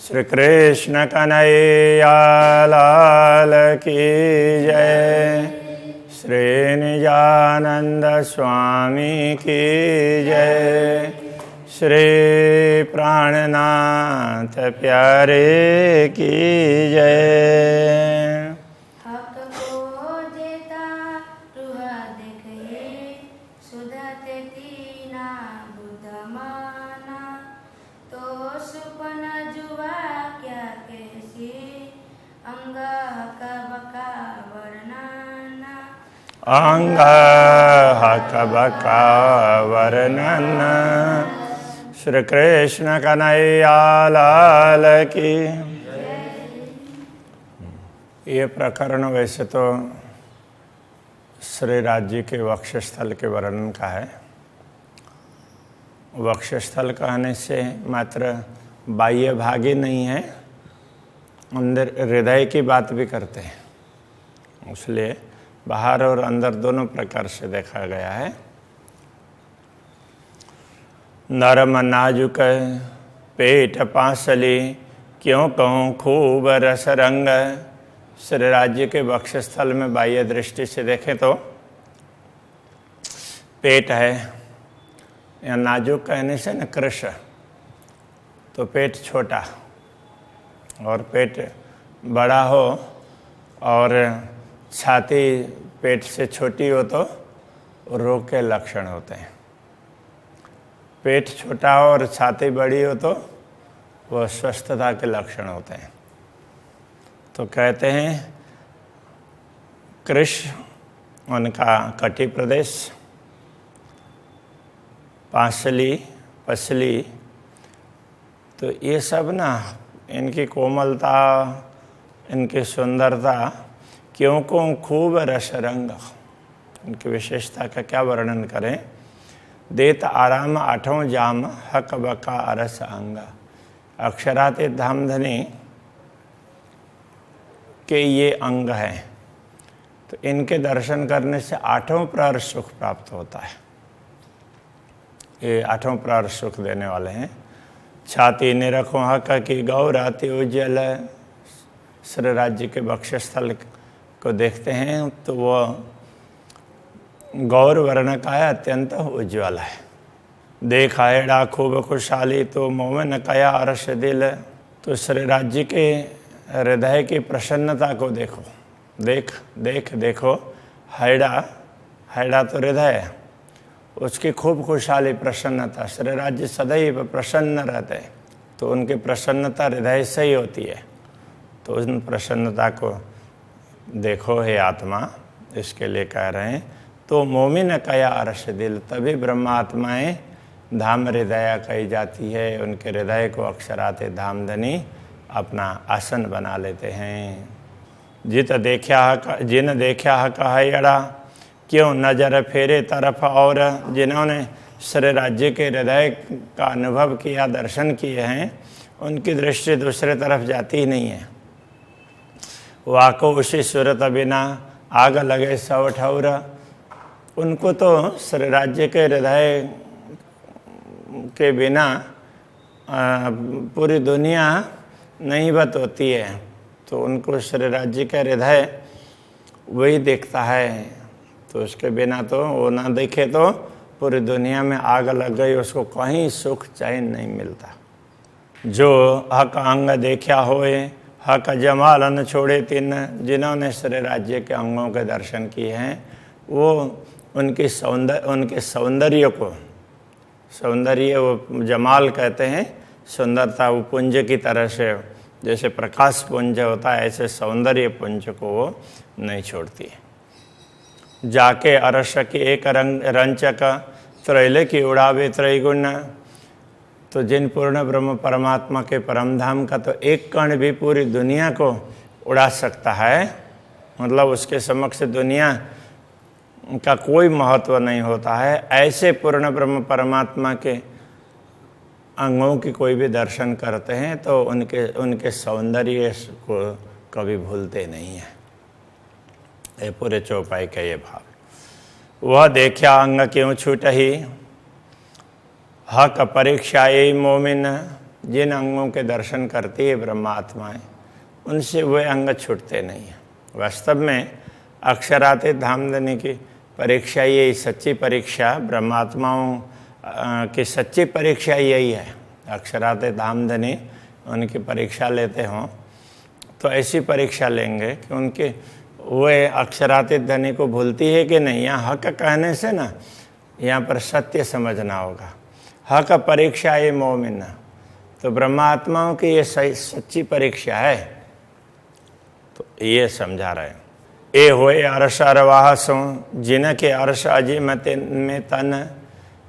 श्री कृष्ण कन्हैया लाल की जय। श्री निजानंद स्वामी की जय। श्री प्राणनाथ प्यारे की जय। हक को देता रुहा देखे सुधते तीना बुधमाना तो सुपन जुआ क्या कैसी अंग हक बका वर्णना अंग हक बका वर्णन। श्री कृष्ण कन्हैया लाल की। ये प्रकरण वैसे तो श्री राज्य के वक्षस्थल के वर्णन का है। वक्षस्थल कहने से मात्र बाह्य भाग ही नहीं है, अंदर हृदय की बात भी करते हैं, इसलिए बाहर और अंदर दोनों प्रकार से देखा गया है। नरम नाजुक पेट पांसली क्यों कहूँ खूब रस रंग। श्री राज्य के वक्षस्थल में बाह्य दृष्टि से देखें तो पेट है, या नाजुक कहने से न कृश, तो पेट छोटा और पेट बड़ा हो और छाती पेट से छोटी हो तो रोग के लक्षण होते हैं। पेट छोटा हो और छाती बड़ी हो तो वह स्वस्थता के लक्षण होते हैं। तो कहते हैं कृश उनका कटी प्रदेश, पांसली पसली, तो ये सब ना इनकी कोमलता, इनकी सुंदरता क्यों को खूब रस रंग, इनकी विशेषता का क्या वर्णन करें। देत आराम आठों जाम हक बका अरस अंग। अक्षराते धामधनी के ये अंग हैं, तो इनके दर्शन करने से आठों प्रहर सुख प्राप्त होता है। ये आठों प्रहर सुख देने वाले हैं। छाती निरखों हक की गौराति उज्जवल। श्री राज्य के वक्षस्थल को देखते हैं तो वह गौर वर्ण का है, अत्यंत उज्ज्वल है। देखा एड़ा खूब खुशहाली तो मोमन कया अरस दिल। तो श्री राज्य के हृदय की प्रसन्नता को देखो, देखो। हैड़ा तो हृदय है, उसकी खूब खुशहाली प्रसन्नता। श्री राज्य सदैव प्रसन्न रहते हैं, तो उनकी प्रसन्नता हृदय से ही होती है। तो उन प्रसन्नता को देखो हे आत्मा, इसके लिए कह रहे हैं। तो मोमिन कया अरस दिल, तभी ब्रह्मात्माएं धाम हृदय कही जाती है। उनके हृदय को अक्षराते धामधनी अपना आसन बना लेते हैं। जिन देखा हयड़ा क्यों नजर फेरे तरफ। और जिन्होंने श्री राज्य के हृदय का अनुभव किया, दर्शन किए हैं, उनकी दृष्टि दूसरे तरफ जाती ही नहीं है। वाको उसी सूरत बिना आग लगे सौ ठौर। उनको तो श्री राज्य के हृदय के बिना पूरी दुनिया नहीं बत होती है, तो उनको श्री राज्य का हृदय वही देखता है। तो उसके बिना तो वो ना देखे तो पूरी दुनिया में आग लग गई, उसको कहीं सुख चैन नहीं मिलता। जो हक अंग देखा होए हक जमाल न छोड़े तिन। जिन्होंने श्री राज्य के अंगों के दर्शन किए हैं, वो उनके सौंदर्य को, सौंदर्य वो जमाल कहते हैं, सुंदरता, वो पुंज की तरह से जैसे प्रकाश पुंज होता है, ऐसे सौंदर्य पुंज को वो नहीं छोड़ती है। जाके अरस की एक रंचक त्रैले की उड़ावे त्रैगुण। तो जिन पूर्ण ब्रह्म परमात्मा के परमधाम का तो एक कण भी पूरी दुनिया को उड़ा सकता है, मतलब उसके समक्ष दुनिया का कोई महत्व नहीं होता है। ऐसे पूर्ण ब्रह्म परमात्मा के अंगों की कोई भी दर्शन करते हैं तो उनके सौंदर्य को कभी भूलते नहीं हैं। ये पूरे चौपाई का ये भाव। वह देखा अंग क्यों छूट ही हक परीक्षा ये मोमिन। जिन अंगों के दर्शन करती है ब्रह्मात्माएं, उनसे वे अंग छूटते नहीं हैं। वास्तव में अक्षरातीत धामधनी की परीक्षा, यही सच्ची परीक्षा, ब्रह्मात्माओं की सच्ची परीक्षा यही है। अक्षरातीत धामधनी उनकी परीक्षा लेते हों तो ऐसी परीक्षा लेंगे कि उनके वे अक्षरातीत धनी को भूलती है कि नहीं। यहाँ हक कहने से ना, यहाँ पर सत्य समझना होगा। हक परीक्षा ये मोमिन, तो ब्रह्मात्माओं की ये सच्ची परीक्षा है, तो ये समझा रहे हैं। ए होए अर्श अरवाहसों जिनके अर्श अजिमत में तन,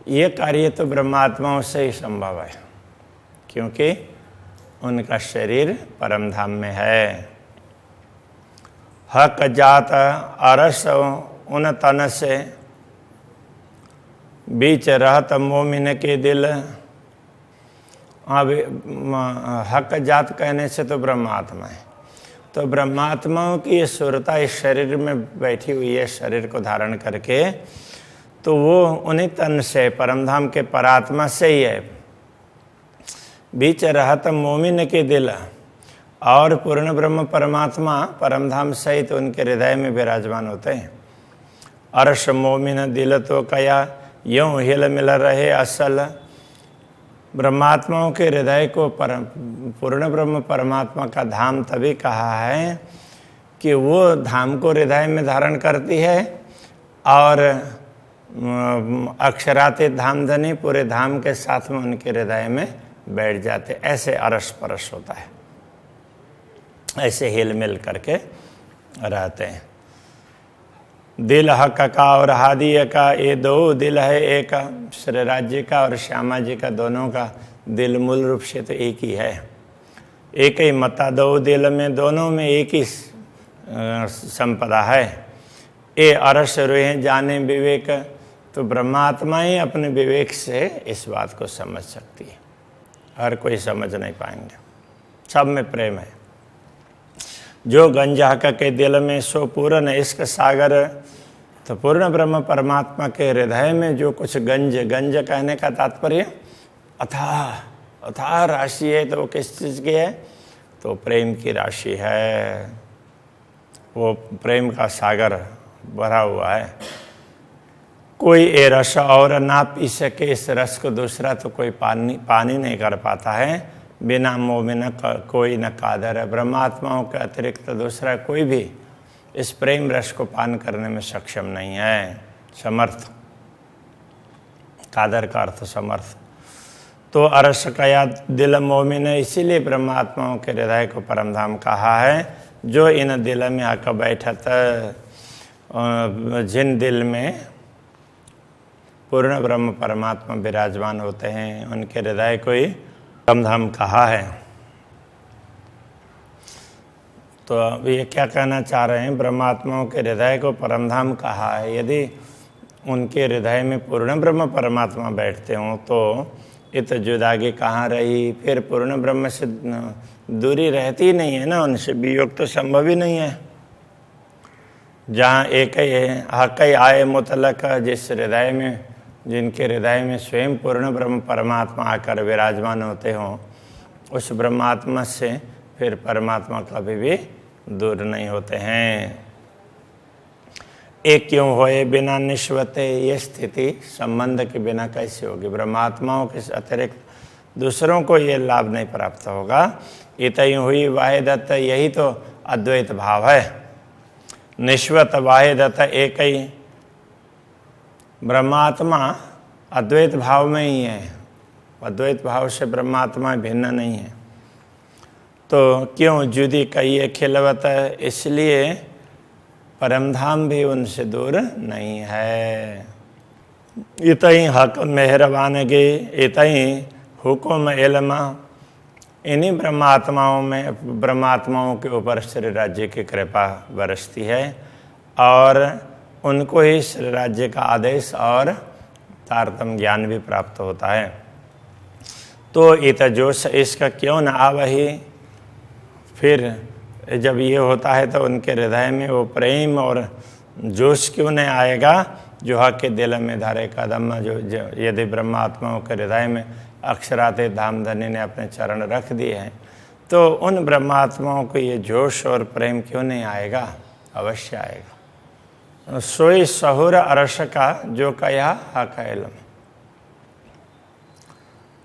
ये कार्य तो ब्रह्मात्माओं से ही संभव है, क्योंकि उनका शरीर परम धाम में है। हक जात अरस उन तन से, बीच रहत मोमिन के दिल। अब हक जात कहने से तो ब्रह्मात्मा है, तो ब्रह्मात्माओं की ये सुरता इस शरीर में बैठी हुई है, शरीर को धारण करके, तो वो उन्हीं तन से, परमधाम के परात्मा से ही है। बीच रहत मोमिन के दिल, और पूर्ण ब्रह्म परमात्मा परमधाम सहित उनके हृदय में विराजमान होते हैं। अर्श मोमिन दिल तो कया यूं हिल मिल रहे असल। ब्रह्मात्माओं के हृदय को पूर्ण ब्रह्म परमात्मा का धाम तभी कहा है कि वो धाम को हृदय में धारण करती है, और अक्षरातीत धामधनी पूरे धाम के साथ में उनके हृदय में बैठ जाते। ऐसे अरस परस होता है, ऐसे हिल मिल करके रहते हैं। दिल हक का और हादिया का, ये दो दिल है एक। श्री राज्य का और श्यामा जी का दोनों का दिल मूल रूप से तो एक ही है, एक ही मता, दो दिल में, दोनों में एक ही संपदा है। ए अरस रोहे जाने विवेक, तो ब्रह्मात्मा ही अपने विवेक से इस बात को समझ सकती है, हर कोई समझ नहीं पाएंगे। सब में प्रेम है। जो गंज हक के दिल में सो पूर्ण इश्क सागर, तो पूर्ण ब्रह्म परमात्मा के हृदय में जो कुछ गंज, गंज कहने का तात्पर्य अथाह अथाह राशि है, तो वो किस चीज़ की है? तो प्रेम की राशि है, वो प्रेम का सागर भरा हुआ है। कोई ये रस और ना पी सके इस रस को दूसरा, तो कोई पानी नहीं कर पाता है। बिना मोह में न कोई न कादर है। ब्रह्मात्माओं के अतिरिक्त दूसरा कोई भी इस प्रेम रस को पान करने में सक्षम नहीं है, समर्थ। कादर का अर्थ समर्थ। तो अरस कया दिल मोमिन, इसीलिए ब्रह्मात्माओं के हृदय को परमधाम कहा है। जो इन दिल में आकर बैठत, जिन दिल में पूर्ण ब्रह्म परमात्मा विराजमान होते हैं, उनके हृदय को ही परमधाम कहा है। तो अब ये क्या कहना चाह रहे हैं? ब्रह्मात्माओं के हृदय को परमधाम कहा है। यदि उनके हृदय में पूर्ण ब्रह्म परमात्मा बैठते हों तो ये तो जुदागी कहाँ रही? फिर पूर्ण ब्रह्म से दूरी रहती नहीं है ना, उनसे वियोग तो संभव ही नहीं है। जहाँ एक ही है, हक ही आए मुतलक, जिस हृदय में, जिनके हृदय में स्वयं पूर्ण ब्रह्म परमात्मा आकर विराजमान होते हों, उस ब्रह्मात्मा से फिर परमात्मा कभी भी दूर नहीं होते हैं। एक क्यों होए बिना निश्वते, ये स्थिति संबंध के बिना कैसे होगी? ब्रह्मात्माओं के अतिरिक्त दूसरों को ये लाभ नहीं प्राप्त होगा। इतई हुई वाहिदत, यही तो अद्वैत भाव है। निश्वत वाहिदत एक ही, ब्रह्मात्मा अद्वैत भाव में ही है। अद्वैत भाव से ब्रह्मात्मा भिन्न नहीं है। तो क्यों जुदी कहिए खिलवत, इसलिए परमधाम भी उनसे दूर नहीं है। इतई हक मेहरबान गे, इतई हुकुम इल्म, इन्हीं ब्रह्मात्माओं के ऊपर श्री राज्य की कृपा बरसती है, और उनको ही श्री राज्य का आदेश और तारतम ज्ञान भी प्राप्त होता है। तो इत जोश इसका क्यों न आवही, फिर जब ये होता है तो उनके हृदय में वो प्रेम और जोश क्यों नहीं आएगा? जुहा के दिल में धारे कदम, जो यदि ब्रह्मात्माओं के हृदय में अक्षराते धामधनी ने अपने चरण रख दिए हैं, तो उन ब्रह्मात्माओं को ये जोश और प्रेम क्यों नहीं आएगा? अवश्य आएगा। सोई सहुर अरस का जो कया हक इल्म,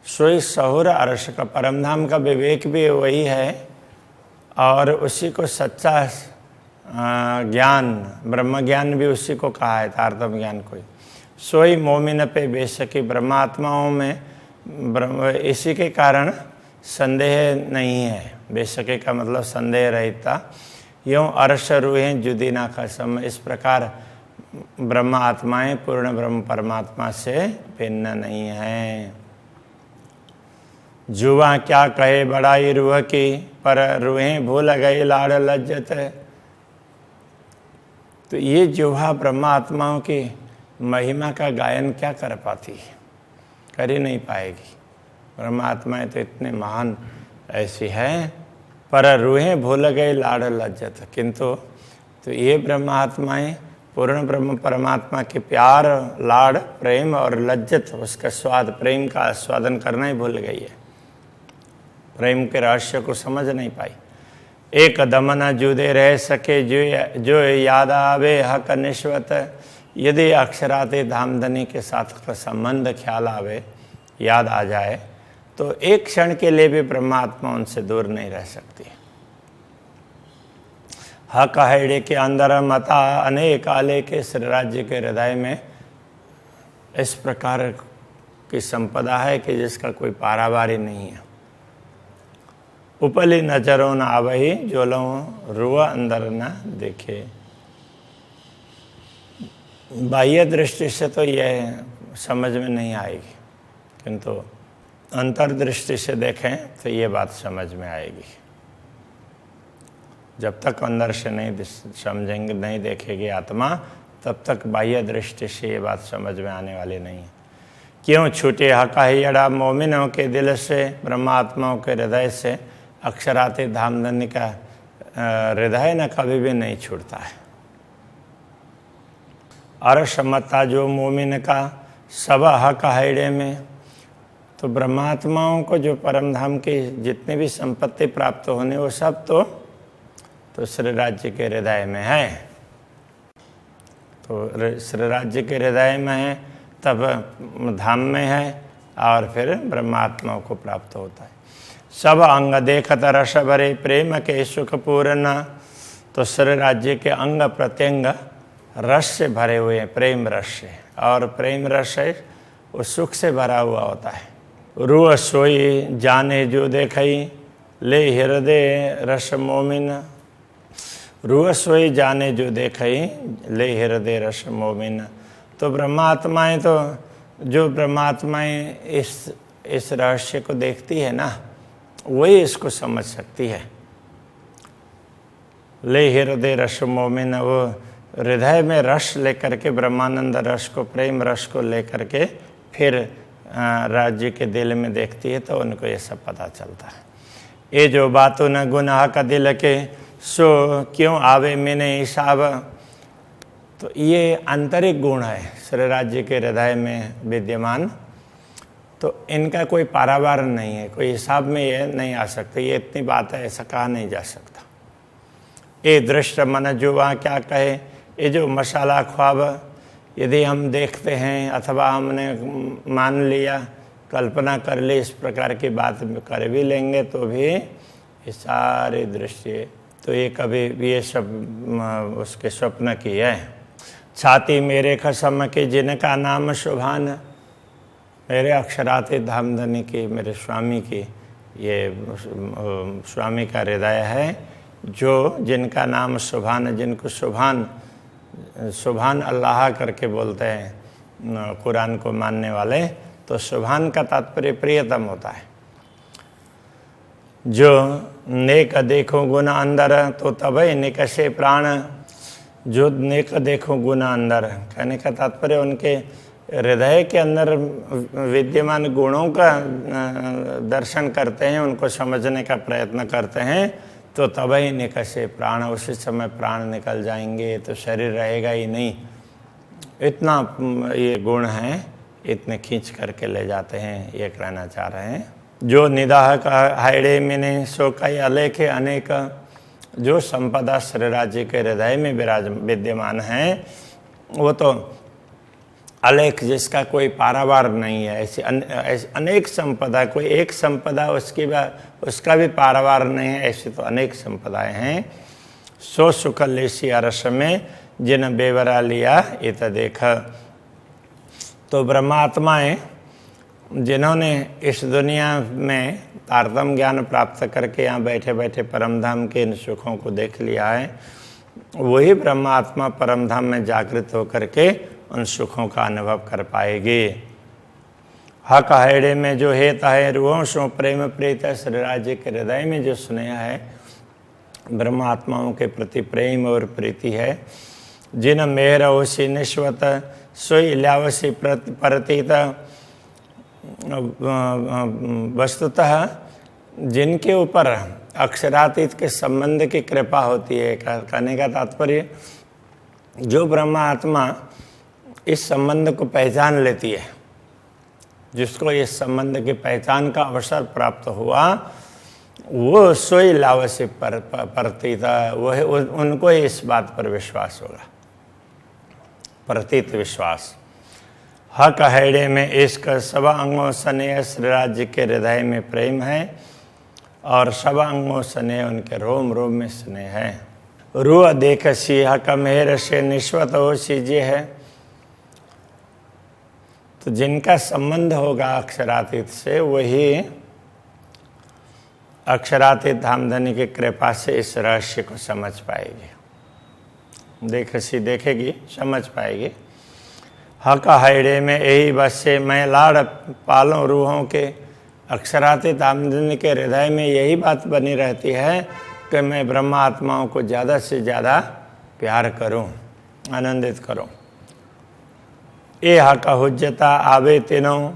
सोई सहुर अरस का, परमधाम का विवेक भी वही है और उसी को सच्चा ज्ञान, ब्रह्म ज्ञान भी उसी को कहा है, तारतम ज्ञान को। सोई मोमिन पे बेशकी, ब्रह्मात्माओं में इसी के कारण संदेह नहीं है। बेशकी का मतलब संदेह रहता। यूँ अर्श रूहें जुदी ना कसम, इस प्रकार ब्रह्म आत्माएं पूर्ण ब्रह्म परमात्मा से भिन्न नहीं हैं। जुआ क्या कहे बड़ाई रूह की, पर रूहें भूल गई लाड़ लज्जत। तो ये जुहा ब्रह्म आत्माओं की महिमा का गायन क्या कर पाती है? कर ही नहीं पाएगी। ब्रह्म आत्माएं तो इतने महान ऐसी हैं, पर रूहें भूल गई लाड़ लज्जत। किंतु तो ये ब्रह्म आत्माएं पूर्ण ब्रह्म परमात्मा के प्यार, लाड़, प्रेम और लज्जत, उसका स्वाद, प्रेम का आस्वादन करना ही भूल गई है। प्रेम के रहस्य को समझ नहीं पाई। एक दम न जुदे रह सके, जो याद आवे हक निश्वत। यदि अक्षराते धामधनी के साथ का संबंध ख्याल आवे, याद आ जाए, तो एक क्षण के लिए भी ब्रह्मात्मा उनसे दूर नहीं रह सकती। हक हैड़े के अंदर मता अनेक आले के श्री राज्य के हृदय में इस प्रकार की संपदा है कि जिसका कोई पारावारी नहीं है। उपली नजरों न आवही, जोलों रुआ अंदर न देखे। बाह्य दृष्टि से तो यह समझ में नहीं आएगी, किंतु अंतर्दृष्टि से देखें तो ये बात समझ में आएगी। जब तक अंदर से नहीं समझेंगे, नहीं देखेगी आत्मा, तब तक बाह्य दृष्टि से ये बात समझ में आने वाली नहीं है। क्यों छूटे हकाहियड़ा मोमिनों के दिल से, ब्रह्मात्माओं के हृदय से अक्षराते धामधनी का हृदय न कभी भी नहीं छूटता है। अरसमता जो मोमिन का सब हक हैड़े में, तो ब्रह्मात्माओं को जो परमधाम की जितनी भी संपत्ति प्राप्त होने, वो सब तो श्री राज्य के हृदय में है। तो श्री राज्य के हृदय में है, तब धाम में है, और फिर ब्रह्मात्माओं को प्राप्त होता है। सब अंग देखत रस भरे, प्रेम के सुख पूर्ण। तो श्री राज्य के अंग प्रत्यंग रस से भरे हुए हैं, प्रेम रस से, और प्रेम रस है वो सुख से भरा हुआ होता है। रूह सोई जाने जो देखई, ले हृदय रस मोमिन। रूह सोई जाने जो देखई, ले हृदय रस मोमिन। तो ब्रह्मात्माएं, तो जो ब्रह्मात्माएं इस रहस्य को देखती है ना, वही इसको समझ सकती है। ले हृदय रस मोमिन, वो हृदय में रस लेकर के, ब्रह्मानंद रस को, प्रेम रस को लेकर के फिर राज्य के दिल में देखती है, तो उनको ये सब पता चलता है। ये जो बातों न गुनाह का दिल के, सो क्यों आवे मैंने हिसाब। तो ये आंतरिक गुण है श्री राज्य के हृदय में विद्यमान, तो इनका कोई पारावार नहीं है, कोई हिसाब में ये नहीं आ सकते। ये इतनी बात है, ऐसा कहा नहीं जा सकता। ये दृष्ट मन जुआ क्या कहे, ये जो मसाला ख्वाब यदि हम देखते हैं, अथवा हमने मान लिया, कल्पना कर ली, इस प्रकार की बात कर भी लेंगे, तो भी ये सारी दृष्टि, तो ये कभी ये सब उसके स्वप्न की है। छाती मेरे कसम के जिनका नाम शुभान, मेरे अक्षराते धामधनी की, मेरे स्वामी की, ये स्वामी का हृदय है, जो जिनका नाम सुभान, जिनको सुभान, सुभान अल्लाह करके बोलते हैं कुरान को मानने वाले। तो सुभान का तात्पर्य प्रियतम होता है। जो नेक देखो गुना अंदर, तो तभी निकशे प्राण। जो नेक देखो गुना अंदर, कहने का तात्पर्य उनके हृदय के अंदर विद्यमान गुणों का दर्शन करते हैं, उनको समझने का प्रयत्न करते हैं, तो तभी निकशे प्राण, उसी समय प्राण निकल जाएंगे, तो शरीर रहेगा ही नहीं। इतना ये गुण हैं, इतने खींच करके ले जाते हैं, ये कहना चाह रहे हैं। जो निदाह का हाइडे में सो कई अलेख अनेक, जो संपदा श्री राज्य के हृदय में विद्यमान है वो तो अलेख, जिसका कोई पारावार नहीं है। ऐसी अनेक संपदा, कोई एक संपदा उसका भी पारावार नहीं है, ऐसी तो अनेक संपदाएं हैं। सो सुकलेशी अरस में जिन बेवरा लिया इत देख। तो ब्रह्मात्माएं जिन्होंने इस दुनिया में तारतम ज्ञान प्राप्त करके यहाँ बैठे बैठे परमधाम के इन सुखों को देख लिया है, वही ब्रह्मात्मा परमधाम में जागृत होकर के उन सुखों का अनुभव कर पाएगी। हक हैड़े में जो हेत है रूहों सो प्रेम प्रीत, श्री राज्य के हृदय में जो स्नेह है, ब्रह्मात्माओं के प्रति प्रेम और प्रीति है। जिन मेहर ओसी निश्वत सोई इल्यावसी प्रतीत, वस्तुतः जिनके ऊपर अक्षरातीत के संबंध की कृपा होती है। कहने का तात्पर्य, जो ब्रह्मात्मा इस संबंध को पहचान लेती है, जिसको इस संबंध की पहचान का अवसर प्राप्त हुआ, वो सोई लावसी प्रतीत, वह उनको इस बात पर विश्वास होगा, प्रतीत विश्वास। हक हैड़े में इश्क, सब अंगों स्नेह श्री राज्य के हृदय में प्रेम है, और सब अंगों स्नेह उनके रोम रोम में स्नेह है। रूह देख सी हक मेहर से निश्वत हो सीजे है। तो जिनका संबंध होगा अक्षरातीत से, वही अक्षरातीत धामधनी की कृपा से इस रहस्य को समझ पाएगी। देखेगी, समझ पाएगी। हक हैड़े में यही बस से मैं लाड़ पालूं रूहों के, अक्षरातीत धामधनी के हृदय में यही बात बनी रहती है कि मैं ब्रह्मा आत्माओं को ज़्यादा से ज़्यादा प्यार करूं, आनंदित करूं। ए हक हुज्जता आवे तीनों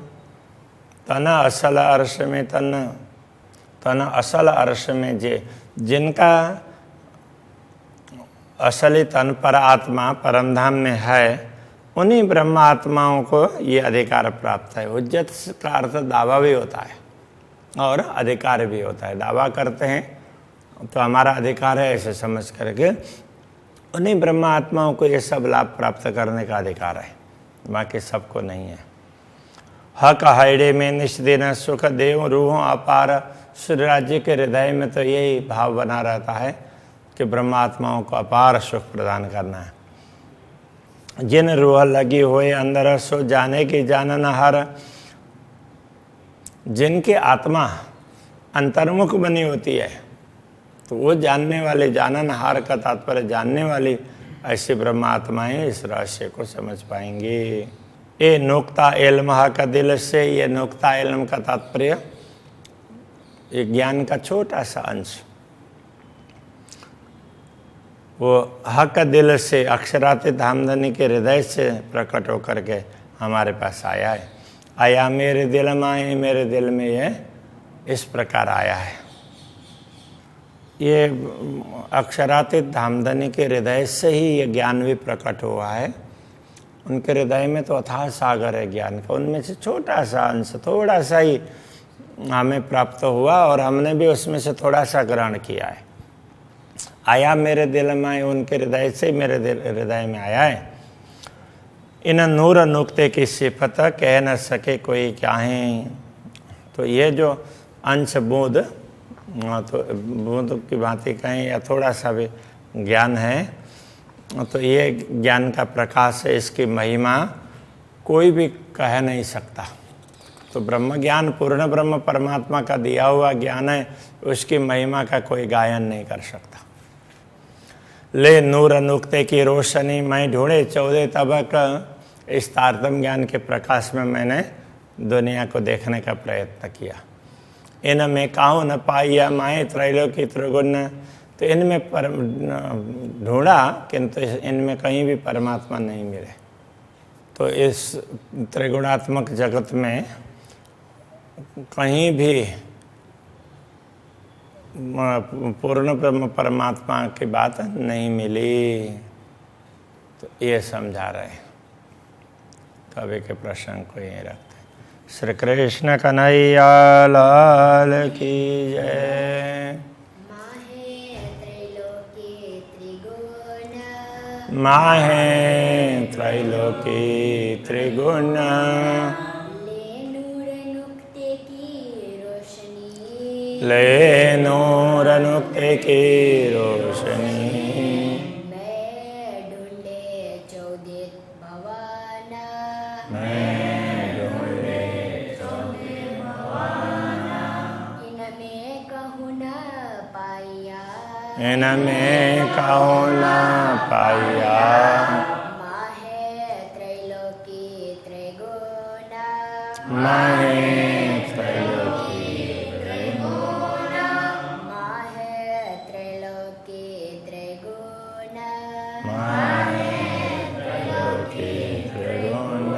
तन असल अर्श में, तन असल अर्श में जिनका असली तन पर आत्मा परमधाम में है, उन्हीं ब्रह्म आत्माओं को ये अधिकार प्राप्त है। हुज्जत का अर्थ दावा भी होता है और अधिकार भी होता है। दावा करते हैं तो हमारा अधिकार है, ऐसे समझ करके उन्हीं ब्रह्म आत्माओं को ये सब लाभ प्राप्त करने का अधिकार है, बाकी सबको नहीं है। हक हैड़े में निष्दिन सुख देव रूहों अपार, श्री राज्य के हृदय में तो यही भाव बना रहता है कि ब्रह्मात्माओं को अपार सुख प्रदान करना है। जिन रूह लगी हुए अंदर सो जाने की जानन हर, जिनकी आत्मा अंतर्मुख बनी होती है तो वो जानने वाले, जानन हार का तात्पर्य जानने वाली, ऐसी ब्रह्मात्माएं इस रहस्य को समझ पाएंगी। ये नोक्ता इल्म का दिल से, ये नोक्ता इल्म का तात्पर्य ये ज्ञान का छोटा सा अंश, वो हक दिल से अक्षरातीत धामधनी के हृदय से प्रकट होकर के हमारे पास आया है। आया मेरे दिल में, आए मेरे दिल में, ये इस प्रकार आया है। ये अक्षरातीत धामधनी के हृदय से ही ये ज्ञान भी प्रकट हुआ है। उनके हृदय में तो अथाह सागर है ज्ञान का, उनमें से छोटा सा अंश, थोड़ा सा ही हमें प्राप्त हुआ और हमने भी उसमें से थोड़ा सा ग्रहण किया है। आया मेरे दिल में, उनके हृदय से मेरे हृदय में आया है। इन नूर नुक्ते की सिफत कह न सके कोई क्या है। तो ये जो अंश बूंद, तो बूंद की भांति कहें या थोड़ा सा भी ज्ञान है, तो ये ज्ञान का प्रकाश है, इसकी महिमा कोई भी कह नहीं सकता। तो ब्रह्म ज्ञान पूर्ण ब्रह्म परमात्मा का दिया हुआ ज्ञान है, उसकी महिमा का कोई गायन नहीं कर सकता। ले नूर नुक्ते की रोशनी मैं ढूंढे 14 तबक, इस तारतम ज्ञान के प्रकाश में मैंने दुनिया को देखने का प्रयत्न किया। इन में काहू न पाइया माए त्रैलोकी त्रिगुण, तो इनमें ढूंढा किंतु इनमें कहीं भी परमात्मा नहीं मिले। तो इस त्रिगुणात्मक जगत में कहीं भी पूर्ण ब्रह्म परमात्मा की बात नहीं मिली। तो ये समझा रहे हैं। तो अभी के प्रसंग को यहीं रखते हैं। श्री कृष्ण कन्हैया लाल की जय। माहे त्रैलोकी त्रिगुण ले नूर नुक्ते की रोशनी इनमें कहूँ न पाया। माहे त्रैलोकी त्रिगुण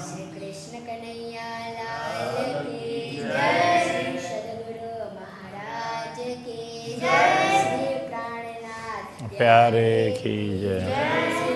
श्री कृष्ण कन्हैया लाल की जय। श्री सद्गुरु महाराज की जय। श्री प्राणनाथ प्यारे की जय।